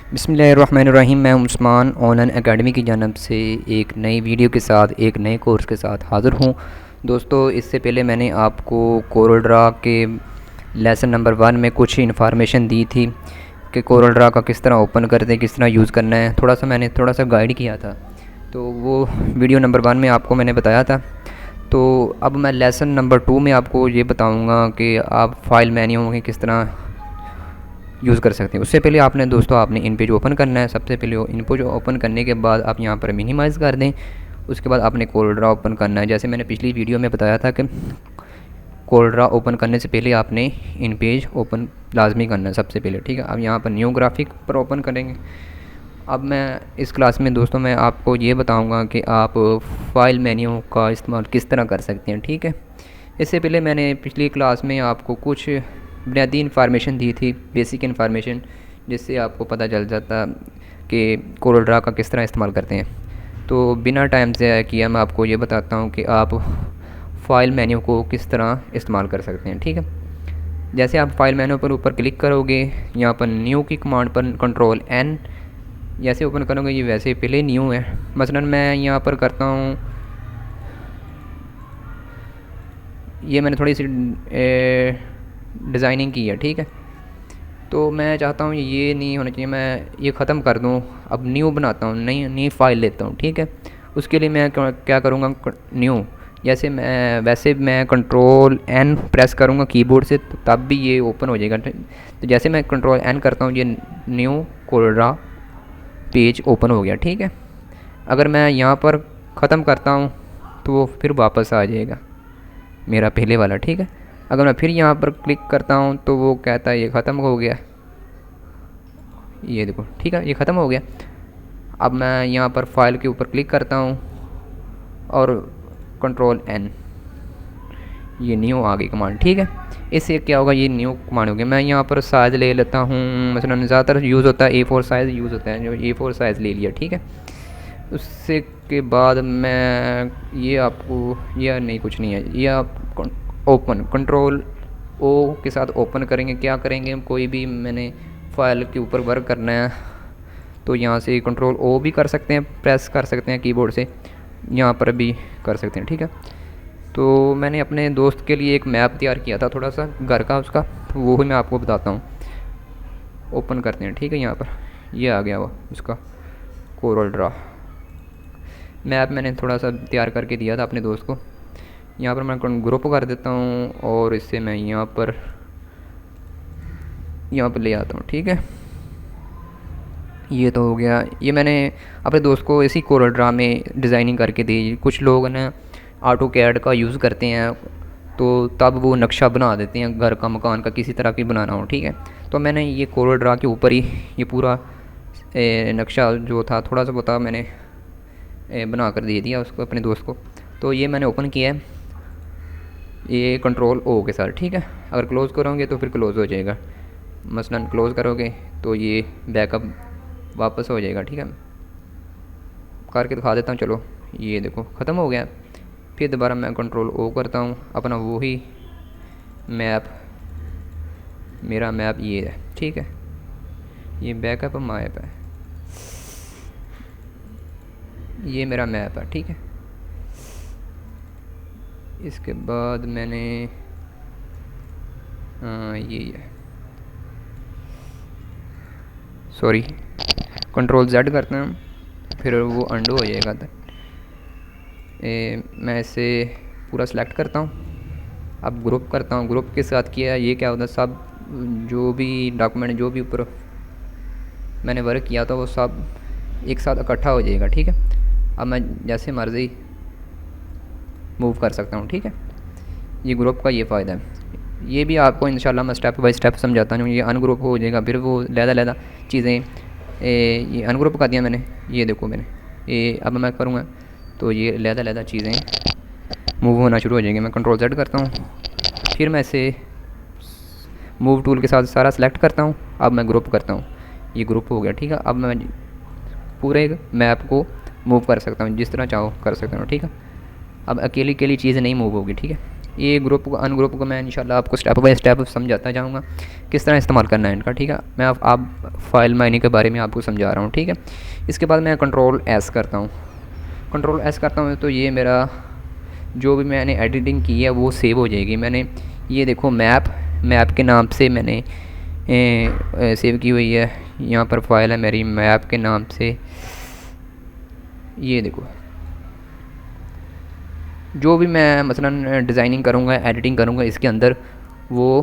बिस्मिल्लाहिर्रहमानिर्रहीम। मैं Usman online academy की जानब से एक नई वीडियो के साथ एक नए कोर्स के साथ हाज़िर हूँ। दोस्तों, इससे पहले मैंने आपको कोरल ड्रा के लेसन नंबर 1 में कुछ इन्फॉर्मेशन दी थी कि कोरल ड्रा का किस तरह ओपन करते हैं, किस तरह यूज़ करना है। मैंने थोड़ा सा गाइड किया था, तो वो वीडियो नंबर 1 में आपको मैंने बताया था। तो अब मैं लेसन नंबर 2 में आपको ये बताऊँगा कि आप फाइल मेन्यू में किस तरह यूज़ कर सकते हैं। उससे पहले आपने इन पेज ओपन करना है। सबसे पहले इन पेज ओपन करने के बाद आप यहाँ पर मिनिमाइज़ कर दें। उसके बाद आपने कोरल ड्रा ओपन करना है। जैसे मैंने पिछली वीडियो में बताया था कि कोरल ड्रा ओपन करने से पहले आपने इन पेज ओपन लाजमी करना है सबसे पहले, ठीक है। अब यहाँ पर न्यू ग्राफिक पर ओपन करेंगे। अब मैं इस क्लास में दोस्तों मैं आपको ये बताऊँगा कि आप फाइल मेन्यू का इस्तेमाल किस तरह कर सकते हैं, ठीक है। इससे पहले मैंने पिछली क्लास में आपको कुछ बुनियादी इन्फॉर्मेशन दी थी, बेसिक इन्फॉर्मेशन, जिससे आपको पता चल जाता कि कोरल ड्रा का किस तरह इस्तेमाल करते हैं। तो बिना टाइम ज़ाया किया मैं आपको ये बताता हूँ कि आप फ़ाइल मेन्यू को किस तरह इस्तेमाल कर सकते हैं, ठीक है। जैसे आप फाइल मेन्यू पर ऊपर क्लिक करोगे, यहाँ पर न्यू की कमांड पर कंट्रोल N जैसे ओपन करोगे, ये वैसे पहले न्यू है। मसलन मैं यहाँ पर करता हूँ, ये मैंने थोड़ी सी डिज़ाइनिंग की है, ठीक है। तो मैं चाहता हूँ ये नहीं होना चाहिए, मैं ये ख़त्म कर दूँ। अब न्यू बनाता हूँ, नई फ़ाइल लेता हूँ, ठीक है। उसके लिए मैं क्या करूँगा, न्यू वैसे मैं कंट्रोल N प्रेस करूँगा कीबोर्ड से, तो तब भी ये ओपन हो जाएगा। तो जैसे मैं कंट्रोल N करता हूँ, ये new Corel Draw page open हो गया, ठीक है। अगर मैं यहाँ पर ख़त्म करता हूँ तो वो फिर वापस आ जाएगा मेरा पहले वाला, ठीक है। अगर मैं फिर यहाँ पर क्लिक करता हूँ तो वो कहता है ये ख़त्म हो गया, ये देखो, ठीक है, ये ख़त्म हो गया। अब मैं यहाँ पर फाइल के ऊपर क्लिक करता हूँ और कंट्रोल N, ये न्यू आ गई कमांड, ठीक है। इससे क्या होगा, ये न्यू कमांड हो गया। मैं यहाँ पर साइज़ ले लेता हूँ, मसलन ज़्यादातर यूज़ होता है A4 साइज़ यूज़ होता है, जो A4 साइज़ ले लिया, ठीक है। उससे के बाद मैं ये आपको, यह नहीं, कुछ नहीं है, ये आप ओपन कंट्रोल O के साथ ओपन करेंगे। क्या करेंगे, कोई भी मैंने फाइल के ऊपर वर्क करना है तो यहाँ से कंट्रोल O भी कर सकते हैं, प्रेस कर सकते हैं कीबोर्ड से, यहाँ पर भी कर सकते हैं, ठीक है। तो मैंने अपने दोस्त के लिए एक मैप तैयार किया था थोड़ा सा घर का, उसका, तो वो ही मैं आपको बताता हूँ। ओपन करते हैं, ठीक है। यहाँ पर ये आ गया वो उसका कोरल ड्रा मैप मैंने थोड़ा सा तैयार करके दिया था अपने दोस्त को। यहाँ पर मैं ग्रुप कर देता हूँ और इससे मैं यहाँ पर ले आता हूँ, ठीक है। ये तो हो गया। ये मैंने अपने दोस्त को इसी कोरल ड्रा में डिज़ाइनिंग करके दी। कुछ लोग ना ऑटो कैड का यूज़ करते हैं, तो तब वो नक्शा बना देते हैं घर का, मकान का, किसी तरह की बनाना हो, ठीक है। तो मैंने ये कोरल ड्रा के ऊपर ही ये पूरा नक्शा जो था थोड़ा सा बता मैंने बना कर दे दिया उसको, अपने दोस्त को। तो ये मैंने ओपन किया है, ये कंट्रोल O के साथ, ठीक है। अगर क्लोज़ करोगे तो फिर क्लोज़ हो जाएगा। मसलन क्लोज़ करोगे तो ये बैकअप वापस हो जाएगा, ठीक है। करके दिखा देता हूँ, चलो, ये देखो ख़त्म हो गया। फिर दोबारा मैं कंट्रोल O करता हूँ, अपना वही मैप, मेरा मैप ये है, ठीक है। ये बैकअप मैप है, ये मेरा मैप है, ठीक है। इसके बाद मैंने ये है, सॉरी, कंट्रोल Z करते हैं, फिर वो अंडू हो जाएगा। तो मैं इसे पूरा सेलेक्ट करता हूँ। अब ग्रुप करता हूँ। ग्रुप के साथ किया, ये क्या होता है, सब जो भी डॉक्यूमेंट जो भी ऊपर मैंने वर्क किया था वो सब एक साथ इकट्ठा हो जाएगा, ठीक है। अब मैं जैसे मर्ज़ी मूव कर सकता हूँ, ठीक है। ये ग्रुप का ये फ़ायदा है। ये भी आपको इंशाल्लाह मैं स्टेप बाय स्टेप समझाता हूँ। ये अनग्रुप हो जाएगा, फिर वो लहदा चीज़ें, ये अनग्रुप कर दिया मैंने, ये देखो मैंने, ये अब मैं करूँगा तो ये लहदा चीज़ें मूव होना शुरू हो जाएंगी। मैं कंट्रोल Z करता हूँ, फिर मैं इसे मूव टूल के साथ सारा सेलेक्ट करता हूँ। अब मैं ग्रुप करता हूँ, ये ग्रुप हो गया, ठीक है। अब मैं पूरे मैप को मूव कर सकता हूँ, जिस तरह चाहो कर सकता हूँ, ठीक है। अब अकेली चीज़ नहीं मूव होगी, ठीक है। ये ग्रुप को अनग्रुप को मैं इंशाल्लाह आपको स्टेप बाय स्टेप समझाता जाऊँगा किस तरह इस्तेमाल करना है इनका, ठीक है। मैं आप फाइल माइनिंग के बारे में आपको समझा रहा हूँ, ठीक है। इसके बाद मैं कंट्रोल एस करता हूँ। कंट्रोल एस करता हूँ तो ये मेरा जो भी मैंने एडिटिंग की है वो सेव हो जाएगी। मैंने ये देखो मैप के नाम से मैंने सेव की हुई है। यहाँ पर फाइल है मेरी मैप के नाम से। ये देखो जो भी मैं मसलन डिज़ाइनिंग करूँगा, एडिटिंग करूँगा इसके अंदर, वो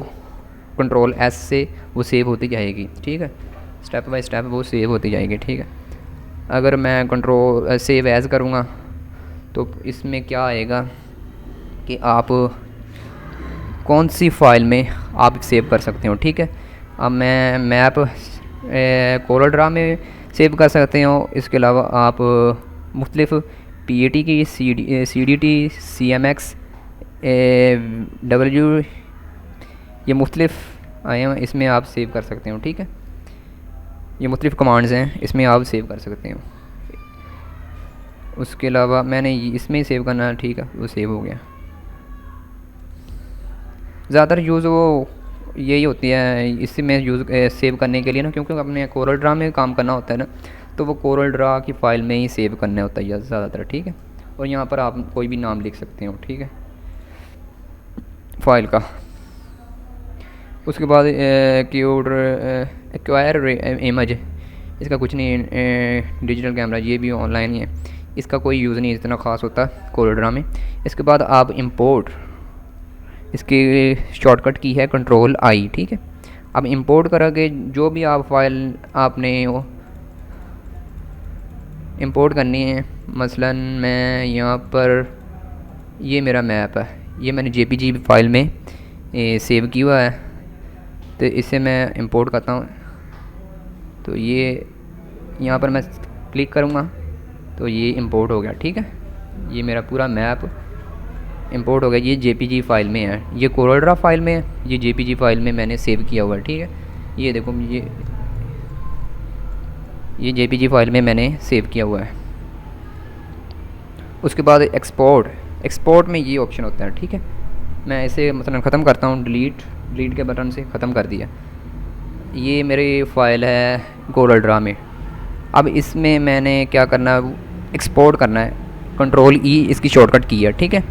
कंट्रोल एस से वो सेव होती जाएगी, ठीक है। स्टेप बाय स्टेप वो सेव होती जाएगी, ठीक है। अगर मैं कंट्रोल सेव एज़ करूँगा तो इसमें क्या आएगा कि आप कौन सी फ़ाइल में आप सेव कर सकते हो, ठीक है। अब मैं मैप कोरल ड्रा में सेव कर सकते हो। इसके अलावा आप मुख्तलिफ़ PAT की CDT CMX W ये मुख्तलिफ़ आए हैं, इसमें आप सेव कर सकते हो, ठीक है। ये मुख्तलिफ़ कमांड्स हैं, इसमें आप सेव कर सकते हो। उसके अलावा मैंने इसमें सेव करना है, ठीक है, वो सेव हो गया। ज़्यादातर यूज़ वो यही होती है इसी में यूज़ सेव करने के लिए ना, क्योंकि अपने कोरल ड्रा में काम करना होता है ना, तो वो कोरल ड्रा की फ़ाइल में ही सेव करना होता है ज़्यादातर, ठीक है। और यहाँ पर आप कोई भी नाम लिख सकते हो, ठीक है, फ़ाइल का। उसके बाद एक्वायर इमेज, इसका कुछ नहीं, डिजिटल कैमरा ये भी ऑनलाइन ही है, इसका कोई यूज़ नहीं इतना ख़ास होता कोरल ड्रा में। इसके बाद आप इंपोर्ट, इसकी शॉर्टकट की है कंट्रोल आई, ठीक है। अब इंपोर्ट करोगे जो भी आप फाइल आपने इंपोर्ट करनी है, मसलन मैं यहाँ पर ये मेरा मैप है, ये मैंने JPG फाइल में सेव किया हुआ है, तो इसे मैं इंपोर्ट करता हूँ। तो ये यहाँ पर मैं क्लिक करूँगा तो ये इंपोर्ट हो गया, ठीक है। ये मेरा पूरा मैप इंपोर्ट हो गया। ये JPG फ़ाइल में है, ये कोरल ड्रा फाइल में है, ये JPG फ़ाइल में मैंने सेव किया हुआ है, ठीक है। ये देखो ये JPG फ़ाइल में मैंने सेव किया हुआ है। उसके बाद एक्सपोर्ट में ये ऑप्शन होता है, ठीक है। मैं इसे मतलब ख़त्म करता हूँ, डिलीट के बटन से ख़त्म कर दिया। ये मेरी फ़ाइल है कोरल ड्रा में। अब इसमें मैंने क्या करना है, एक्सपोर्ट करना है। कंट्रोल E इसकी शॉर्टकट की है, ठीक है।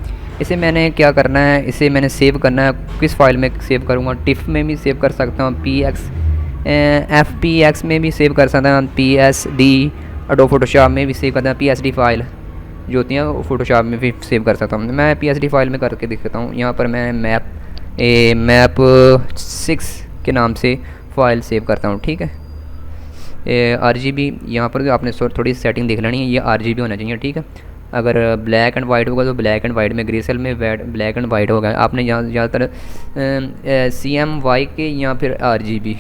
इसे मैंने क्या करना है, इसे मैंने सेव करना है। किस फाइल में सेव करूँगा, टिफ में भी सेव कर सकता हूँ, FPX में भी सेव कर सकता हूँ, PSD एडोब फोटोशॉप में भी सेव करता हूँ, PSD फ़ाइल जो होती हैं वो फोटोशॉप में भी सेव कर सकता हूँ। मैं PSD फ़ाइल में करके दिखाता हूँ। यहाँ पर मैं मैप 6 के नाम से फ़ाइल सेव करता हूँ, ठीक है। RGB यहाँ पर आपने थोड़ी सेटिंग देख लेनी है, ये RGB होना चाहिए, ठीक है। अगर ब्लैक एंड वाइट होगा तो ब्लैक एंड वाइट में, ग्रे सेल में ब्लैक एंड वाइट होगा। आपने यहाँ ज़्यादातर CMY के या फिर RGB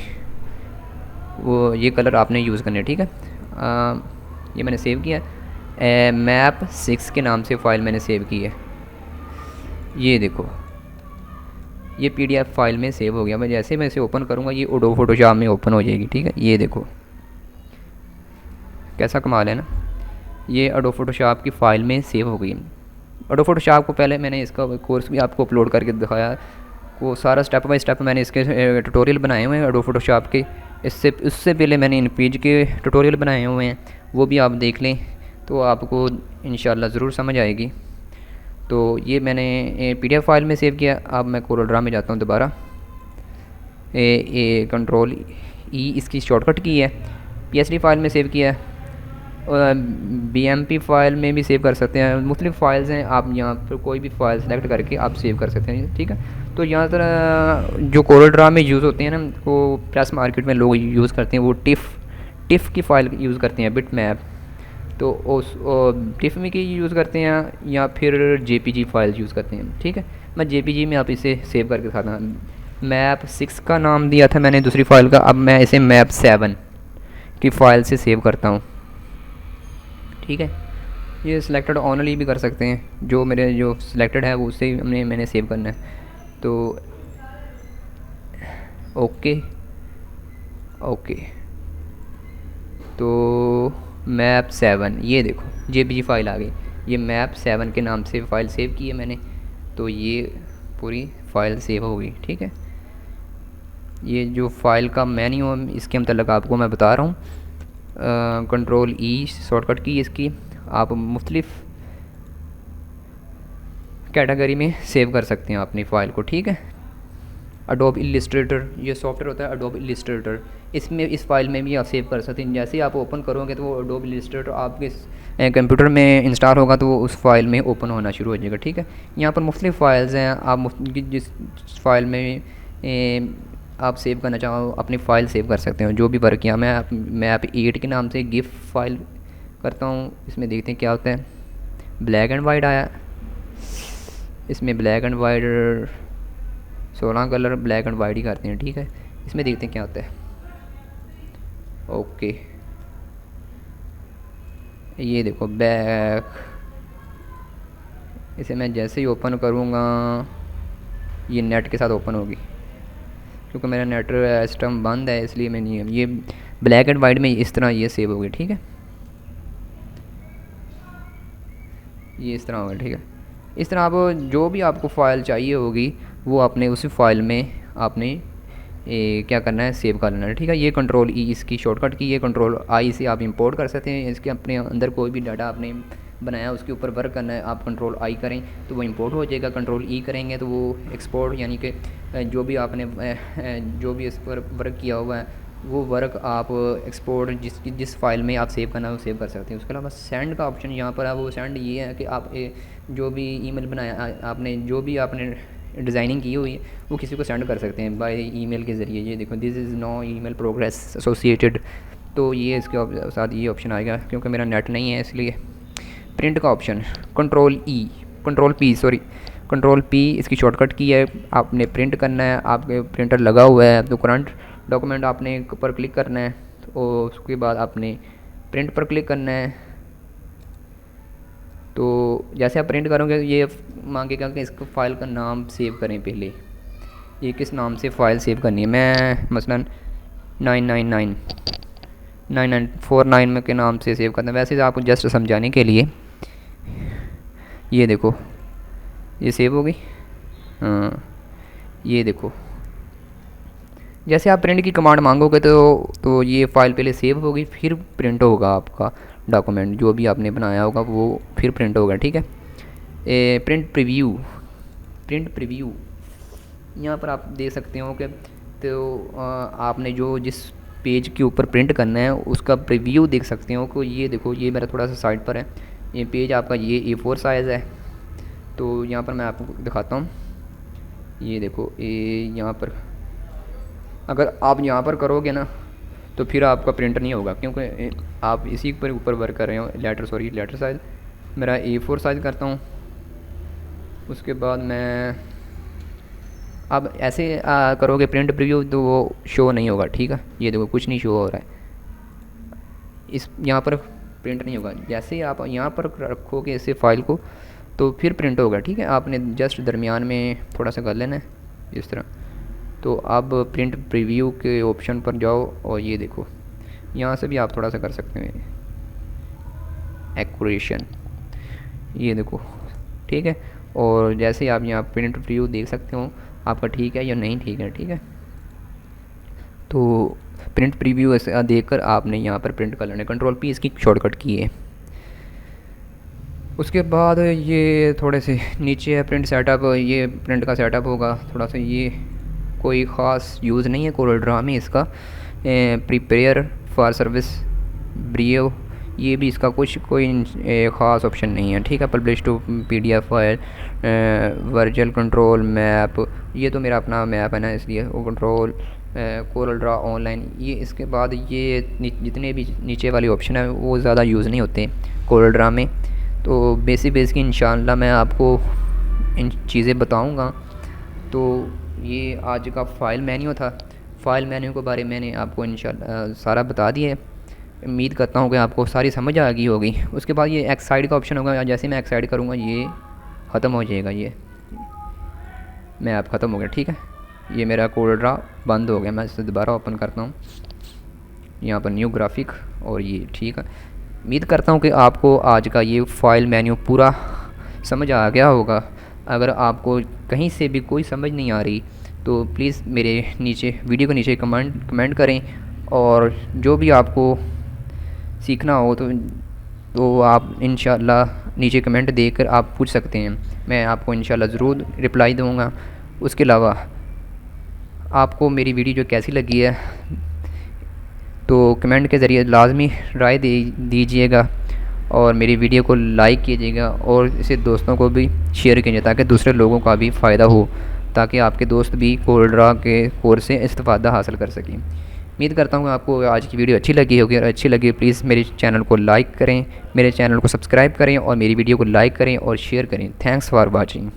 वो ये कलर आपने यूज़ करने, ठीक है। ये मैंने सेव किया है, मैप 6 के नाम से फ़ाइल मैंने सेव की है। ये देखो ये PDF फाइल में सेव हो गया। मैं जैसे मैं इसे ओपन करूँगा ये एडोब फोटोशॉप में ओपन हो जाएगी, ठीक है। ये देखो कैसा कमाल है ना, ये एडोब फोटोशॉप की फ़ाइल में सेव हो गई। एडोब फोटोशॉप को पहले मैंने इसका कोर्स भी आपको अपलोड करके दिखाया, वो सारा स्टेप बाय स्टेप मैंने इसके ट्यूटोरियल बनाए हुए हैं एडोब फोटोशॉप के। उससे पहले मैंने InPage के ट्यूटोरियल बनाए हुए हैं, वो भी आप देख लें तो आपको इंशाल्लाह ज़रूर समझ आएगी। तो ये मैंने PDF फाइल में सेव किया। अब मैं कोरल ड्रा में जाता हूँ दोबारा, कंट्रोल E इसकी शॉर्टकट की है, PSD फाइल में सेव किया है। BMP फ़ाइल में भी सेव कर सकते हैं, मुख्तलिफ़ फ़ाइल्स हैं, आप यहाँ पर कोई भी फ़ाइल सेलेक्ट करके आप सेव कर सकते हैं, ठीक है। तो यहाँ तरह जो कोरल ड्रा में यूज़ होते हैं ना, वो प्रेस मार्केट में लोग यूज़ करते हैं, वो टिफ़ की फ़ाइल यूज़ करते हैं, बिट मैप, तो उस टिफ़ में की यूज़ करते हैं या फिर JPG फ़ाइल यूज़ करते हैं, ठीक है। मैं JPG में आप इसे सेव करके दिखाता हूँ। मैप 6 का नाम दिया था मैंने दूसरी फ़ाइल का, अब मैं इसे मैप 7 की फ़ाइल से सेव करता हूँ, ठीक है। ये सिलेक्टेड ऑनली भी कर सकते हैं, जो मेरे जो सिलेक्टेड है वो उससे मैंने सेव करना है। तो ओके तो मैप 7, ये देखो JPG फ़ाइल आ गई। ये मैप 7 के नाम से फ़ाइल सेव की है मैंने। तो ये पूरी फ़ाइल सेव होगी। ठीक है, ये जो फ़ाइल का मेन्यू है इसके मतलब आपको मैं बता रहा हूँ। कंट्रोल ई शॉर्टकट की इसकी, आप मुख्तलिफ़ कैटेगरी में सेव कर सकते हैं अपनी फ़ाइल को। ठीक है, अडोब इलिस्ट्रेटर ये सॉफ्टवेयर होता है, अडोब इलिस्ट्रेटर, इसमें इस फाइल में भी आप सेव कर सकते हैं। जैसे ही आप ओपन करोगे तो वो अडोब इलिस्ट्रेटर आपके कंप्यूटर में इंस्टॉल होगा तो वो उस फाइल में ओपन होना शुरू हो जाएगा। ठीक है, यहाँ पर मुख्तलिफ़ फ़ाइल्स हैं, आप जिस फाइल में आप सेव करना चाहो अपनी फ़ाइल सेव कर सकते हो, जो भी वर्क किया। मैं आप 8 के नाम से गिफ फाइल करता हूँ। इसमें देखते हैं क्या होता है। ब्लैक एंड वाइट आया, इसमें black and white 16 colour black and white ही करते हैं। ठीक है, इसमें देखते हैं क्या होता है। ओके, ये देखो बैक, इसे मैं जैसे ही ओपन करूँगा ये नेट के साथ ओपन होगी, क्योंकि मेरा नेट सिस्टम बंद है इसलिए मैं नहीं, ये ब्लैक एंड वाइट में इस तरह ये सेव होगी। ठीक है, ये इस तरह होगा। ठीक है, इस तरह आप जो भी आपको फ़ाइल चाहिए होगी वो आपने उसी फाइल में आपने क्या करना है, सेव कर लेना है। ठीक है, ये कंट्रोल ई इसकी शॉर्टकट की, ये कंट्रोल आई से आप इंपोर्ट कर सकते हैं। इसके अपने अंदर कोई भी डाटा आपने बनाया उसके ऊपर वर्क करना है, आप कंट्रोल आई करें तो वो इंपोर्ट हो जाएगा। कंट्रोल ई करेंगे तो वो एक्सपोर्ट, यानी कि जो भी आपने जो भी इस पर वर्क किया हुआ है वो वर्क आप एक्सपोर्ट जिस फाइल में आप सेव करना है वो सेव कर सकते हैं। उसके अलावा सेंड का ऑप्शन यहाँ पर है। वो सेंड ये है कि आप जो भी ईमेल बनाया आपने, जो भी आपने डिज़ाइनिंग की हुई है वो किसी को सेंड कर सकते हैं बाय ईमेल के ज़रिए। ये देखो, this is no email progress associated, तो ये इसके साथ ये ऑप्शन आएगा। क्योंकि मेरा नेट नहीं है इसलिए। प्रिंट का ऑप्शन कंट्रोल पी इसकी शॉर्टकट की है। आपने प्रिंट करना है, आपके प्रिंटर लगा हुआ है तो करंट डॉक्यूमेंट आपने पर क्लिक करना है, और उसके बाद आपने प्रिंट पर क्लिक करना है। तो जैसे आप प्रिंट करोगे ये मांगेगा कि इसको फ़ाइल का नाम सेव करें। पहले ये किस नाम से फ़ाइल सेव करनी है, मैं मसलन 999949 में के नाम से सेव करना है। वैसे आपको जस्ट समझाने के लिए, ये देखो ये सेव हो गई। हाँ, ये देखो, जैसे आप प्रिंट की कमांड मांगोगे तो ये फ़ाइल पहले सेव होगी, फिर प्रिंट होगा आपका डॉक्यूमेंट जो भी आपने बनाया होगा वो फिर प्रिंट होगा। ठीक है, प्रिंट प्रीव्यू यहाँ पर आप देख सकते हो कि तो आपने जो जिस पेज के ऊपर प्रिंट करना है उसका प्रीव्यू देख सकते हो कि ये देखो, ये मेरा थोड़ा सा साइड पर है। ये पेज आपका ये A4 साइज़ है, तो यहाँ पर मैं आपको दिखाता हूँ। ये देखो यहाँ पर अगर आप यहाँ पर करोगे ना तो फिर आपका प्रिंट नहीं होगा, क्योंकि आप इसी पर ऊपर वर्क कर रहे हो। लेटर साइज़ मेरा A4 साइज़ करता हूँ। उसके बाद मैं अब ऐसे करोगे प्रिंट प्रीव्यू तो वो शो नहीं होगा। ठीक है, ये देखो कुछ नहीं शो हो रहा है, इस यहाँ पर प्रिंट नहीं होगा। जैसे ही आप यहाँ पर रखोगे इसे फ़ाइल को तो फिर प्रिंट होगा। ठीक है, आपने जस्ट दरमियान में थोड़ा सा कर लेना है इस तरह। तो अब प्रिंट प्रीव्यू के ऑप्शन पर जाओ और ये देखो, यहाँ से भी आप थोड़ा सा कर सकते हैं एक्यूरेशन, ये देखो। ठीक है, और जैसे आप यहाँ प्रिंट प्रीव्यू देख सकते हो आपका ठीक है या नहीं ठीक है। ठीक है, तो प्रिंट प्रीव्यू ऐसे देखकर आपने यहाँ पर प्रिंट कर लेना। कंट्रोल पी इसकी शॉर्टकट की है। उसके बाद ये थोड़े से नीचे है प्रिंट सेटअप, ये प्रिंट का सेटअप होगा थोड़ा सा। ये कोई ख़ास यूज़ नहीं है कोरलड्रा में इसका। प्रिपेयर फॉर सर्विस ब्रियो, ये भी इसका कोई ख़ास ऑप्शन नहीं है। ठीक है, publish to PDF file, virtual control map, ये तो मेरा अपना मैप है ना इसलिए वो कंट्रोल कोरलड्रा ऑनलाइन। ये इसके बाद ये जितने भी नीचे वाले ऑप्शन है वो ज़्यादा यूज़ नहीं होते कोरलड्रा में। तो बेसिक इंशाल्लाह मैं आपको इन चीज़ें बताऊंगा। तो ये आज का फ़ाइल मेन्यू था। फ़ाइल मेन्यू के बारे में मैंने आपको इंशाल्लाह सारा बता दिया है। उम्मीद करता हूँ कि आपको सारी समझ आ गई होगी। उसके बाद ये एक्साइड का ऑप्शन होगा, जैसे मैं एक्साइड करूँगा ये ख़त्म हो जाएगा। ये मैं आप ख़त्म हो गया। ठीक है, ये मेरा कोरलड्रा बंद हो गया। मैं इसे दोबारा ओपन करता हूँ, यहाँ पर न्यू ग्राफिक, और ये ठीक है। उम्मीद करता हूँ कि आपको आज का ये फ़ाइल मेन्यू पूरा समझ आ गया होगा। अगर आपको कहीं से भी कोई समझ नहीं आ रही तो प्लीज़ मेरे नीचे वीडियो के नीचे कमेंट करें, और जो भी आपको सीखना हो तो आप इंशाल्लाह नीचे कमेंट देकर आप पूछ सकते हैं, मैं आपको इंशाल्लाह ज़रूर रिप्लाई दूँगा। उसके अलावा आपको मेरी वीडियो जो कैसी लगी है तो कमेंट के ज़रिए लाजमी राय दीजिएगा, और मेरी वीडियो को लाइक कीजिएगा और इसे दोस्तों को भी शेयर कीजिए ताकि दूसरे लोगों का भी फ़ायदा हो, ताकि आपके दोस्त भी कोल्ड्रा के कोर्स से इस्तेफ़ादा हासिल कर सकें। उम्मीद करता हूँ आपको आज की वीडियो अच्छी लगी होगी, और अच्छी लगी प्लीज़ मेरे चैनल को लाइक करें, मेरे चैनल को सब्सक्राइब करें और मेरी वीडियो को लाइक करें और शेयर करें। Thanks for watching.